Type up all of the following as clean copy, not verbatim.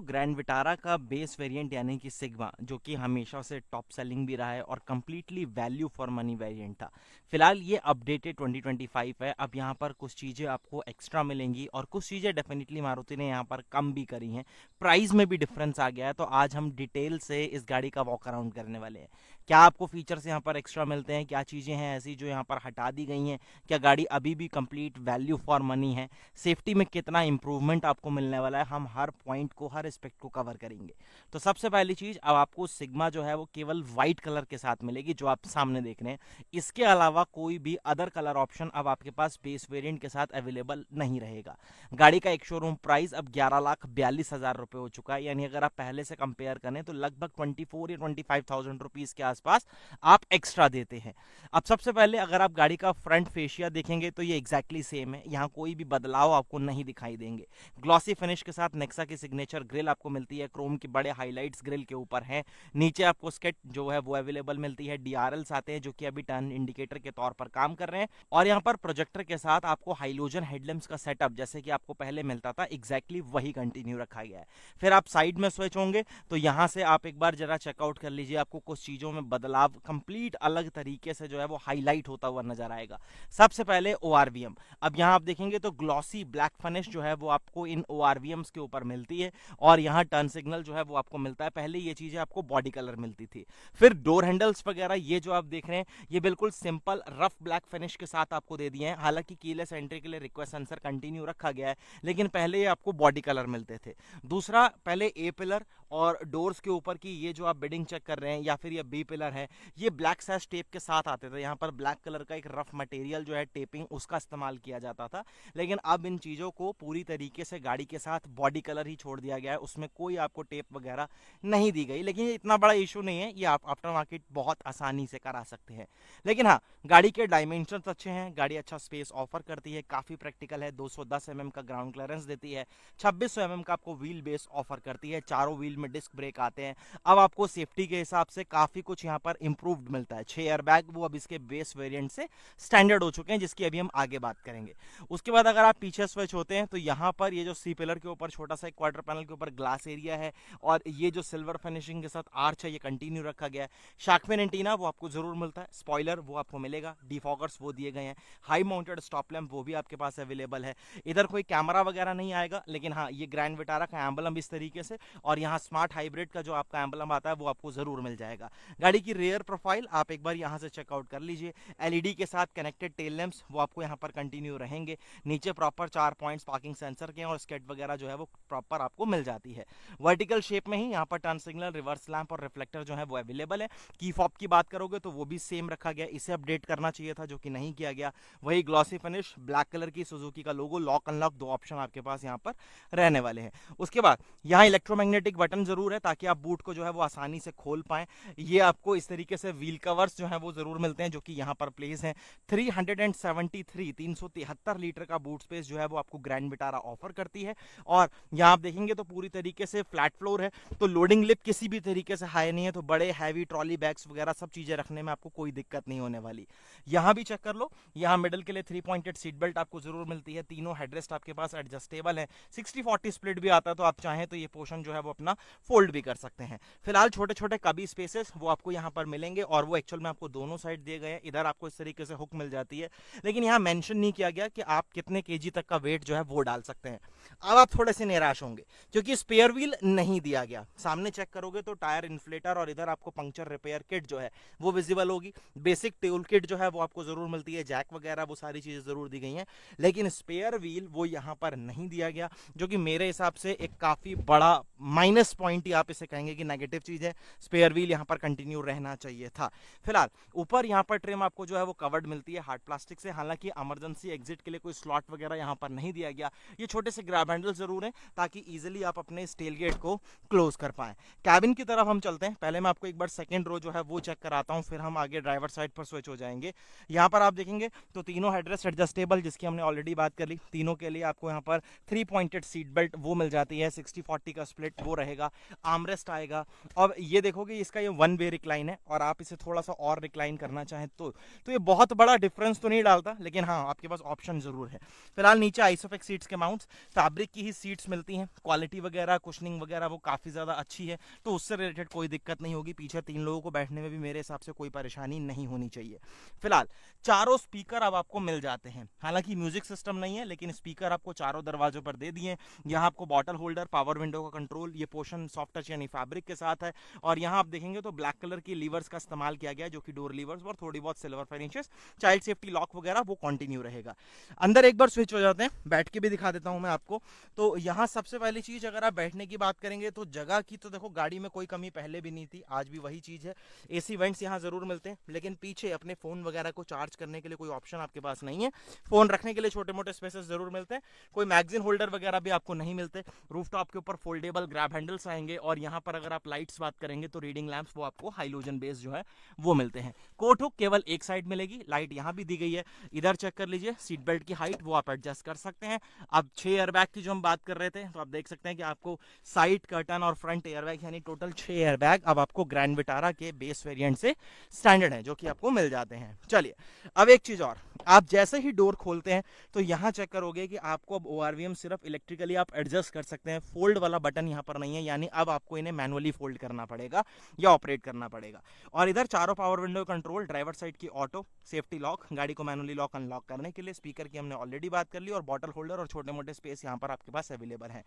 Grand Vitara का base variant यानी कि सिग्मा, जो कि हमेशा से टॉप सेलिंग भी रहा है और completely value for money variant था। फिलहाल ये अपडेटेड 2025 है। अब यहाँ पर कुछ चीज़ें आपको एक्स्ट्रा मिलेंगी और कुछ चीज़ें डेफिनेटली मारुति ने यहाँ पर कम भी करी हैं। प्राइस में भी डिफरेंस आ गया है, तो आज हम डिटेल से इस गाड़ी का वॉक अराउंड करने वाले हैं। क्या आपको फीचर्स यहाँ पर एक्स्ट्रा मिलते हैं, क्या चीज़ें हैं ऐसी जो यहाँ पर हटा दी गई हैं, क्या गाड़ी अभी भी कंप्लीट वैल्यू फॉर मनी है, सेफ्टी में कितना इंप्रूवमेंट आपको मिलने वाला है, हम हर पॉइंट को, हर एस्पेक्ट को कवर करेंगे। तो सबसे पहली चीज, अब आपको सिग्मा जो है वो केवल व्हाइट कलर के साथ मिलेगी जो आप सामने देख रहे हैं। इसके अलावा कोई भी अदर कलर ऑप्शन अब आपके पास बेस वेरिएंट के साथ अवेलेबल नहीं रहेगा। गाड़ी का एक शोरूम प्राइस अब 11,42,000 रुपए हो चुका है, यानी अगर आप पहले से कंपेयर करें तो लगभग 24 या 25,000 रुपीज के आसपास आप एक्स्ट्रा देते हैं। अब सबसे पहले अगर आप गाड़ी का फ्रंट फेशिया देखेंगे तो ये एग्जैक्टली सेम है, यहाँ कोई भी बदलाव आपको नहीं दिखाई देंगे। ग्लॉसी फिनिश के साथ नेक्सा की सिग्नेचर ग्रिल आपको मिलती है, क्रोम के बड़े हाइलाइट्स ग्रिल के ऊपर हैं। नीचे आपको स्केट जो है वो अवेलेबल मिलती है, डीआरएल्स आते हैं जो कि अभी टर्न इंडिकेटर के तौर पर काम कर रहे हैं, और यहाँ पर प्रोजेक्टर के साथ आपको हाइलोजन हेडलैम्प्स का सेटअप जैसे कि आपको पहले मिलता था एग्जैक्टली वही कंटिन्यू रखा गया है। फिर आप साइड में स्विच होंगे तो यहाँ से आप एक बार जरा चेकआउट कर लीजिए, आपको कुछ चीजों में बदलाव कंप्लीट अलग तरीके से जो है वो हाईलाइट होता हुआ नजर आएगा। सबसे पहले ओआरवीएम, अब यहाँ आप देखेंगे तो ग्लॉसी ब्लैक फिनिश जो है वो आपको इन ओआरवीएम्स के ऊपर मिलती है, और यहाँ टर्न सिग्नल जो है वो आपको मिलता है। पहले ये चीजें आपको बॉडी कलर मिलती थी। फिर डोर हैंडल्स वगैरह ये जो आप देख रहे हैं ये बिल्कुल सिंपल रफ ब्लैक फिनिश के साथ आपको दे दिए हैं। हालांकि कीलेस एंट्री के लिए रिक्वेस्ट सेंसर कंटिन्यू रखा गया है, लेकिन पहले ये आपको बॉडी कलर मिलते थे। दूसरा, पहले ए पिलर और डोर्स के ऊपर की ये जो आप बिडिंग चेक कर रहे हैं या फिर ये बी पिलर है, ये ब्लैक सैश टेप के साथ आते थे। यहाँ पर ब्लैक कलर का एक रफ मटेरियल जो है टेपिंग उसका इस्तेमाल किया जाता था, लेकिन अब इन चीज़ों को पूरी तरीके से गाड़ी के साथ बॉडी कलर ही छोड़ दिया गया है, उसमें कोई आपको टेप वगैरह नहीं दी गई। लेकिन ये इतना बड़ा इशू नहीं है, ये आप आफ्टर मार्केट बहुत आसानी से करा सकते हैं। लेकिन हाँ, गाड़ी के डायमेंशंस अच्छे हैं, गाड़ी अच्छा स्पेस ऑफर करती है, काफ़ी प्रैक्टिकल है, 210 mm का ग्राउंड क्लियरेंस देती है, 2600 mm का आपको व्हील बेस ऑफर करती है, चारों व्हील में डिस्क ब्रेक आते हैं। अब आपको सेफ्टी के हिसाब से काफ़ी कुछ यहाँ पर इंप्रूव्ड मिलता है। 6 एयरबैग वो अब इसके बेस वेरिएंट से स्टैंडर्ड हो चुके हैं, जिसकी अभी हम आगे बात करेंगे। उसके बाद अगर आप पीछे स्विच होते हैं तो यहाँ पर ये जो सी पिलर के ऊपर छोटा सा एक क्वार्टर पैनल के ऊपर ग्लास एरिया है, और ये जो सिल्वर फिनिशिंग के साथ आर्च है ये कंटिन्यू रखा गया है। शार्क फिन एंटीना वो आपको जरूर मिलता है, स्पॉइलर वो आपको मिलेगा, डिफॉगर्स वो दिए गए हैं, हाई माउंटेड स्टॉप लैंप वो भी आपके पास अवेलेबल है। इधर कोई कैमरा वगैरह नहीं आएगा, लेकिन हाँ ये ग्रैंड विटारा का एम्बलम इस तरीके से, और यहाँ स्मार्ट हाइब्रिड का जो आपका एम्बलम आता है वो आपको जरूर मिल जाएगा। गाड़ी की रेयर प्रोफाइल आप एक बार यहाँ से चेकआउट कर लीजिए। एलईडी के साथ कनेक्टेड टेल लैंप्स वो आपको यहाँ पर कंटिन्यू रहेंगे। नीचे प्रॉपर 4 पॉइंट्स पार्किंग सेंसर के हैं, और स्केट वगैरह जो है वो प्रॉपर आपको मिल जाती है। वर्टिकल शेप में ही यहाँ पर टर्न सिग्नल, रिवर्स लैंप और रिफ्लेक्टर जो है वो अवेलेबल है। की फॉब की बात करोगे तो वो भी सेम रखा गया, इसे अपडेट करना चाहिए था जो कि नहीं किया गया। वही ग्लॉसी फिनिश, ब्लैक कलर की सुजुकी का लोगो, लॉक अनलॉक दो ऑप्शन आपके पास यहाँ पर रहने वाले हैं। उसके बाद यहाँ इलेक्ट्रोमैग्नेटिक बटन जरूर है ताकि आप बूट को जो है वो आसानी से खोल पाएं। ये आपको इस तरीके से व्हील कवर्स जो है वो जरूर मिलते हैं जो कि यहाँ पर प्लेस हैं। 373 लीटर का बूट स्पेस जो है वो आपको ग्रैंड विटारा ऑफर करती है, और यहाँ आप देखेंगे तो पूरी तरीके से फ्लैट फ्लोर है, तो लोडिंग लिप किसी भी तरीके से हाई नहीं है, तो बड़े हैवी ट्रॉली बैग्स वगैरह सब चीजें रखने में आपको कोई दिक्कत नहीं होने वाली। यहाँ भी चेक कर लो, यहाँ मिडल के लिए 3 पॉइंटेड सीट बेल्ट आपको जरूर मिलती है, तीनों हेडरेस्ट आपके पास एडजस्टेबल है, 60-40 स्प्लिट भी आता है, तो आप चाहें तो ये पोर्शन जो है वो अपना फोल्ड भी कर सकते हैं। फिलहाल छोटे छोटे कबी स्पेसेस वो आपको यहाँ पर मिलेंगे, और वो एक्चुअल में आपको दोनों साइड दिए गए हैं। इधर आपको इस तरीके से हुक मिल जाती है, लेकिन यहाँ मेंशन नहीं किया गया कि आप कितने केजी तक का वेट जो है वो डाल सकते हैं। अब आप थोड़े से निराश होंगे क्योंकि स्पेयर व्हील नहीं दिया गया। सामने चेक करोगे तो टायर इन्फ्लेटर और इधर आपको पंक्चर रिपेयर किट जो है वो विजिबल होगी। बेसिक टूल किट जो है वो आपको जरूर मिलती है, जैक वगैरह वो सारी चीजें जरूर दी गई हैं, लेकिन स्पेयर व्हील वो यहाँ पर नहीं दिया गया, जो कि मेरे हिसाब से एक काफी बड़ा माइनस पॉइंट ही आप इसे कहेंगे कि नेगेटिव चीज है। स्पेयर व्हील यहाँ पर कंटिन्यू रहना चाहिए था। फिलहाल ऊपर यहाँ पर ट्रिम आपको जो है वो कवर्ड मिलती है हार्ड प्लास्टिक से, हालांकि इमरजेंसी एग्जिट के लिए कोई स्लॉट वगैरह यहाँ पर नहीं दिया गया। ये छोटे से ग्रैब हैंडल जरूर है ताकि इजीली आप अपने स्टेल गेट को क्लोज कर पाएं। कैबिन की तरफ हम चलते हैं, पहले मैं आपको एक बार सेकंड रो जो है वो चेक कराता हूं, फिर हम आगे ड्राइवर साइड पर स्विच हो जाएंगे। यहाँ पर आप देखेंगे तो तीनों हेडरेस्ट एडजस्टेबल, जिसकी हमने ऑलरेडी बात कर ली। तीनों के लिए आपको यहाँ पर 3 पॉइंटेड सीट बेल्ट वो मिल जाती है, 60-40 का स्प्लिट वो रहेगा, आर्मरेस्ट आएगा। और ये देखोगे इसका ये 1 वे रिक्लाइन है, और आप इसे थोड़ा सा और रिक्लाइन करना चाहें तो ये बहुत बड़ा डिफरेंस तो नहीं डालता, लेकिन हाँ आपके पास ऑप्शन जरूर है। फिलहाल नीचे आइसोफेक्स सीट्स के माउंट्स, फैब्रिक की ही सीट्स मिलती हैं, क्वालिटी वगैरह वगैरह कुशनिंग वगैरह वो काफ़ी ज़्यादा अच्छी है, तो उससे रिलेटेड कोई दिक्कत नहीं होगी। पीछे 3 लोगों को बैठने में भी मेरे हिसाब से कोई परेशानी नहीं होनी चाहिए। फिलहाल चारों स्पीकर अब आपको मिल जाते हैं, हालांकि म्यूजिक सिस्टम नहीं है लेकिन स्पीकर आपको चारों दरवाजों पर दे दिए। यहाँ आपको बॉटल होल्डर, पावर विंडो का कंट्रोल, ये पोर्शन सॉफ्ट टच यानी फैब्रिक के साथ है। और यहाँ आप देखेंगे तो ब्लैक कलर की लीवर्स का इस्तेमाल किया गया है, जो कि डोर लीवर्स और थोड़ी बहुत silver finishes, child safety lock वगैरह वो कंटिन्यू रहेगा। अंदर एक बार स्विच हो जाते हैं, बैठ के भी दिखा देता हूं मैं आपको। तो यहाँ सबसे पहली चीज, अगर आप बैठने की बात करेंगे तो जगह की तो देखो गाड़ी में कोई कमी पहले भी नहीं थी, आज भी वही चीज है। एसी वेंट्स यहाँ जरूर मिलते हैं, लेकिन पीछे अपने फोन वगैरह को चार्ज करने के लिए कोई ऑप्शन आपके पास नहीं है। फोन रखने के लिए छोटे मोटे स्पेसेस जरूर मिलते हैं, कोई मैगजीन होल्डर वगैरह भी आपको नहीं मिलते। रूफटॉप के ऊपर फोल्डेबल ग्रैब हैंडल्स आएंगे, और यहाँ पर अगर आप लाइट्स बात करेंगे तो रीडिंग लैंप्स वो आपको हाइलोजन बेस जो है वो मिलते हैं। कोट हुक केवल एक साइड मिलेगी, लाइट यहाँ भी दी गई है। इधर चेक कर लीजिए, सीट बेल्ट की हाइट वो आप एडजस्ट कर सकते हैं। अब 6 एयरबैग की जो हम बात कर रहे थे, तो आप देख सकते हैं कि आपको साइड कर्टन और फ्रंट एयरबैग यानी टोटल 6 एयरबैग अब आपको ग्रैंड विटारा के बेस वेरिएंट से स्टैंडर्ड है, जो कि आपको मिल जाते हैं। चलिए अब एक चीज और, आप जैसे ही डोर खोलते हैं तो यहाँ चेक करोगे कि आपको अब ORVM सिर्फ इलेक्ट्रिकली आप एडजस्ट कर सकते हैं, फोल्ड वाला बटन यहाँ पर नहीं है, यानी अब आपको इन्हें मैनुअली फोल्ड करना पड़ेगा या ऑपरेट करना पड़ेगा। और इधर चारों power window control, driver side की ऑटो, सेफ्टी लॉक, गाड़ी को मैनुअली लॉक अनलॉक करने के लिए, स्पीकर की हमने ऑलरेडी बात कर ली, और बॉटल होल्डर और छोटे मोटे स्पेस यहाँ पर आपके पास अवेलेबल है।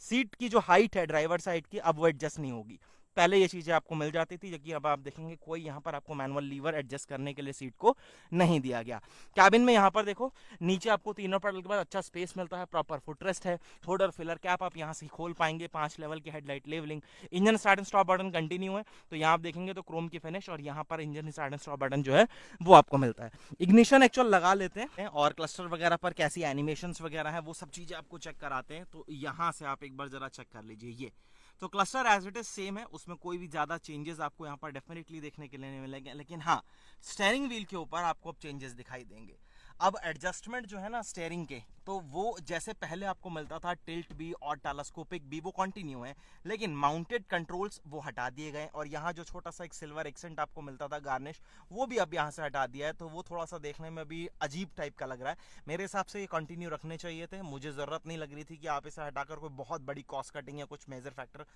सीट की जो हाइट है ड्राइवर साइड की, अब वो एडजस्ट नहीं होगी। पहले ये चीजें आपको मिल जाती थी, जबकि अब आप देखेंगे कोई यहाँ पर आपको मैनुअल लीवर एडजस्ट करने के लिए सीट को नहीं दिया गया। कैबिन में यहाँ पर देखो, नीचे आपको तीनों पैडल के बाद अच्छा स्पेस मिलता है, प्रॉपर फुटरेस्ट है, हुड और फिलर कैप आप यहाँ से खोल पाएंगे, 5 लेवल की headlight levelling, engine start and stop button continue है, तो यहाँ आप देखेंगे तो क्रोम की फिनिश, और यहाँ पर engine start and stop button जो है वो आपको मिलता है। इग्निशन एक्चुअल लगा लेते हैं, और क्लस्टर वगैरह पर कैसी एनिमेशन वगैरह है वो सब चीजें आपको चेक कराते हैं। तो यहाँ से आप एक बार जरा चेक कर लीजिए, ये तो cluster as it is same है, उसमें कोई भी ज्यादा चेंजेस आपको यहाँ पर डेफिनेटली देखने के लिए नहीं मिलेंगे, लेकिन हाँ स्टीयरिंग व्हील के ऊपर आपको अब चेंजेस दिखाई देंगे। अब एडजस्टमेंट जो है ना स्टीयरिंग के, तो वो जैसे पहले आपको मिलता था टिल्ट भी और टेलीस्कोपिक भी, वो कंटिन्यू है, लेकिन माउंटेड कंट्रोल्स वो हटा दिए गए, और यहाँ जो छोटा सा एक सिल्वर एक्सेंट आपको मिलता था गार्निश, वो भी अब यहाँ से हटा दिया है, तो वो थोड़ा सा देखने में भी अजीब टाइप का लग रहा है। मेरे हिसाब से ये कंटिन्यू रखने चाहिए थे, मुझे जरूरत नहीं लग रही थी कि आप इसे हटाकर कोई बहुत बड़ी कॉस्ट कटिंग या कुछ मेजर फैक्टर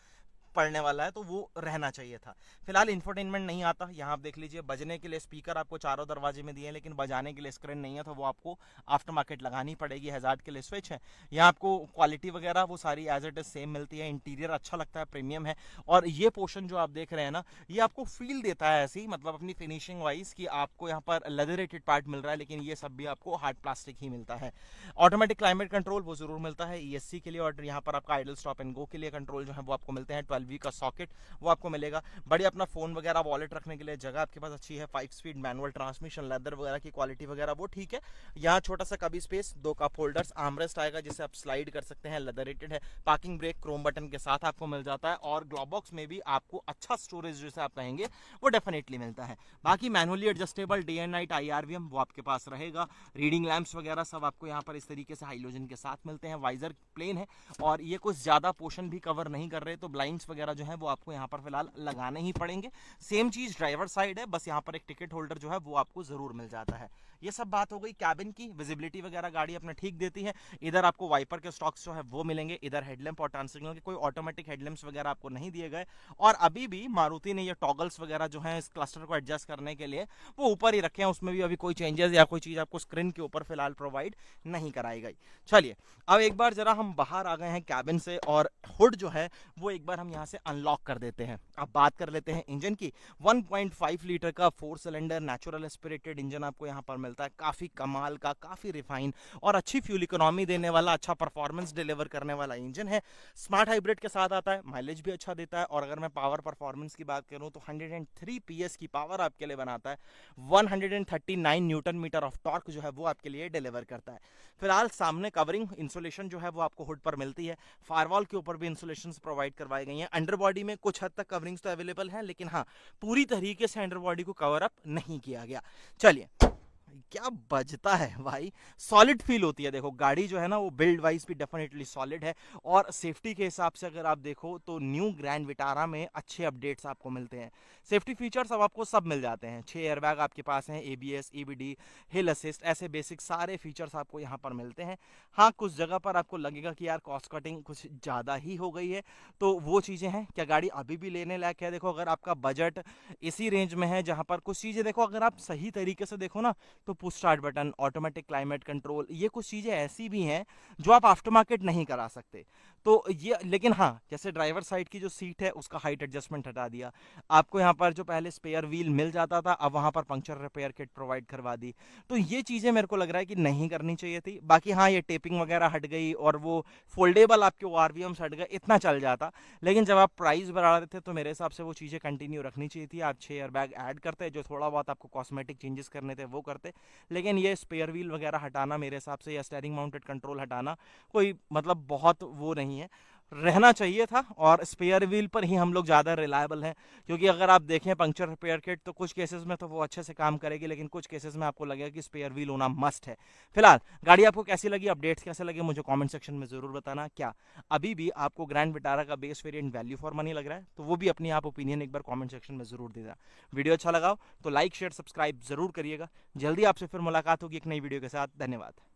पड़ने वाला है, तो वो रहना चाहिए था। फिलहाल इंफोटेनमेंट नहीं आता, यहाँ आप देख लीजिए, बजने के लिए स्पीकर आपको चारों दरवाजे में दिए हैं, लेकिन बजाने के लिए स्क्रीन नहीं है, तो वो आपको आफ्टर मार्केट लगानी पड़ेगी। हैजार्ड के लिए स्विच है, यहाँ आपको क्वालिटी वगैरह वो सारी एज इट इज सेम मिलती है। इंटीरियर अच्छा लगता है, प्रीमियम है, और ये पोर्शन जो आप देख रहे हैं ना, ये आपको फील देता है ऐसी, मतलब अपनी फिनिशिंग वाइज कि आपको यहाँ पर लेदरेटेड पार्ट मिल रहा है, लेकिन ये सब भी आपको हार्ड प्लास्टिक ही मिलता है। ऑटोमेटिक क्लाइमेट कंट्रोल वो जरूर मिलता है ESC के लिए, और यहाँ पर आपका आइडल स्टॉप एंड गो के लिए कंट्रोल जो है वो आपको मिलते हैं। 12V का सॉकेट वो आपको मिलेगा। बढ़िया अपना फोन वगैरह वॉलेट रखने के लिए जगह आपके पास अच्छी है। 5 स्पीड मैनुअल ट्रांसमिशन, लेदर वगैरह की क्वालिटी वगैरह वो ठीक है। यहाँ छोटा सा कभी स्पेस, 2 कप होल्डर्स, आर्मरेस्ट आएगा जिसे आप स्लाइड कर सकते हैं, लेदरेटेड है। पार्किंग ब्रेक क्रोम बटन के साथ आपको मिल जाता है, और ग्लोव बॉक्स में भी आपको अच्छा स्टोरेज जैसे आप कहेंगे वो डेफिनेटली मिलता है। बाकी manually adjustable day and night IRVM वो आपके पास रहेगा। रीडिंग लैंप्स वगैरह सब आपको यहाँ पर इस तरीके से हाइलोजन के साथ मिलते हैं। वाइजर प्लेन है, और ये कुछ ज्यादा पोर्शन भी कवर नहीं कर रहे, तो ब्लाइंड्स वगैरह जो है वो आपको यहाँ पर फिलहाल लगाने ही पड़ेंगे। सेम चीज ड्राइवर साइड है, बस यहाँ पर एक टिकट होल्डर जो है वो आपको जरूर मिल जाता है। ये सब बात हो गई कैबिन की। विजिबिलिटी वगैरह गाड़ी अपने ठीक देती है। इधर आपको वाइपर के स्टॉक्स जो है वो मिलेंगे, इधर हेडलैम्प और टर्न सिग्नल के कोई ऑटोमेटिक हेडलैम्प्स वगैरह आपको नहीं दिए गए। और अभी भी मारुति ने ये टॉगल्स वगैरह जो है इस क्लस्टर को एडजस्ट करने के लिए वो ऊपर ही रखे हैं, उसमें भी अभी कोई चेंजेस या कोई चीज आपको स्क्रीन के ऊपर फिलहाल प्रोवाइड नहीं कराई गई। चलिए अब एक बार जरा हम बाहर आ गए हैं कैबिन से, और हुड जो है वो एक बार हम यहाँ से अनलॉक कर देते हैं। अब बात कर लेते हैं इंजन की। 1.5 लीटर का 4 सिलेंडर नेचुरल एस्पिरेटेड इंजन आपको यहाँ पर मिलता है। काफी कमाल का, काफी रिफाइन और अच्छी फ्यूल इकोनॉमी देने वाला, अच्छा परफॉर्मेंस डिलीवर करने वाला इंजन है। स्मार्ट हाइब्रिड के साथ आता है, माइलेज भी अच्छा देता है। और अगर मैं पावर परफॉर्मेंस की बात करूं तो 103 PS की पावर आपके लिए बनाता है। 139 न्यूटन मीटर ऑफ टॉर्क जो है वो आपके लिए डिलीवर करता है। फिलहाल सामने कवरिंग इंसुलेशन जो है वो आपको हुड पर मिलती है। फायरवॉल के ऊपर भी इंसुलेशन प्रोवाइड करवाई गई हैं। अंडर बॉडी में कुछ हद तक कवरिंग्स तो अवेलेबल है, लेकिन हाँ पूरी तरीके से अंडर बॉडी को कवर अप नहीं किया गया। चलिए क्या बजता है भाई, सॉलिड फील होती है। देखो गाड़ी जो है ना वो बिल्ड वाइज भी डेफिनेटली सॉलिड है, और सेफ्टी के हिसाब से अगर आप देखो तो न्यू ग्रैंड विटारा में अच्छे अपडेट्स आपको मिलते हैं। सेफ्टी फीचर्स अब आपको सब मिल जाते हैं, 6 एयरबैग आपके पास हैं, एबीएस, ईबीडी, हिल असिस्ट, ऐसे बेसिक सारे फीचर्स आपको यहाँ पर मिलते हैं। हाँ, कुछ जगह पर आपको लगेगा कि यार कॉस्ट कटिंग कुछ ज़्यादा ही हो गई है, तो वो चीज़ें हैं। क्या गाड़ी अभी भी लेने लायक है? देखो अगर आपका बजट इसी रेंज में है जहाँ पर कुछ चीज़ें, देखो अगर आप सही तरीके से देखो ना, तो push start button, automatic climate control, ये कुछ चीज़ें ऐसी भी हैं जो आप आफ्टर मार्केट नहीं करा सकते। तो ये, लेकिन हाँ, जैसे ड्राइवर साइड की जो सीट है उसका हाइट एडजस्टमेंट हटा दिया आपको, यहाँ पर जो पहले स्पेयर व्हील मिल जाता था अब वहाँ पर पंक्चर रिपेयर किट प्रोवाइड करवा दी। तो ये चीज़ें मेरे को लग रहा है कि नहीं करनी चाहिए थी। बाकी हाँ, ये टेपिंग वगैरह हट गई और वो फोल्डेबल आपके आरवीएम्स हट गए, इतना चल जाता। लेकिन जब आप प्राइस बढ़ा रहे थे तो मेरे हिसाब से वो चीज़ें कंटिन्यू रखनी चाहिए थी। आप 6 एयरबैग ऐड करते, जो थोड़ा बहुत आपको कॉस्मेटिक चेंजेस करने थे वो करते, लेकिन ये स्पेयर व्हील वगैरह हटाना मेरे हिसाब से, या स्टेयरिंग माउंटेड कंट्रोल हटाना, कोई मतलब बहुत वो नहीं है, रहना चाहिए था। और स्पेयर व्हील पर ही हम लोग ज़्यादा रिलायबल हैं, क्योंकि अगर आप देखें पंक्चर रिपेयर किट तो कुछ केसेस में तो वो अच्छे से काम करेगी, लेकिन कुछ केसेस में आपको लगेगा कि स्पेयर व्हील होना मस्ट है। फिलहाल गाड़ी आपको कैसी लगी, अपडेट्स कैसे लगे, मुझे कमेंट सेक्शन में ज़रूर बताना। क्या अभी भी आपको ग्रैंड विटारा का base variant value for money लग रहा है? तो वो भी अपनी आप ओपिनियन एक बार कमेंट सेक्शन में ज़रूर देना। वीडियो अच्छा लगा तो लाइक शेयर सब्सक्राइब ज़रूर करिएगा। जल्दी आपसे फिर मुलाकात होगी एक नई वीडियो के साथ। धन्यवाद।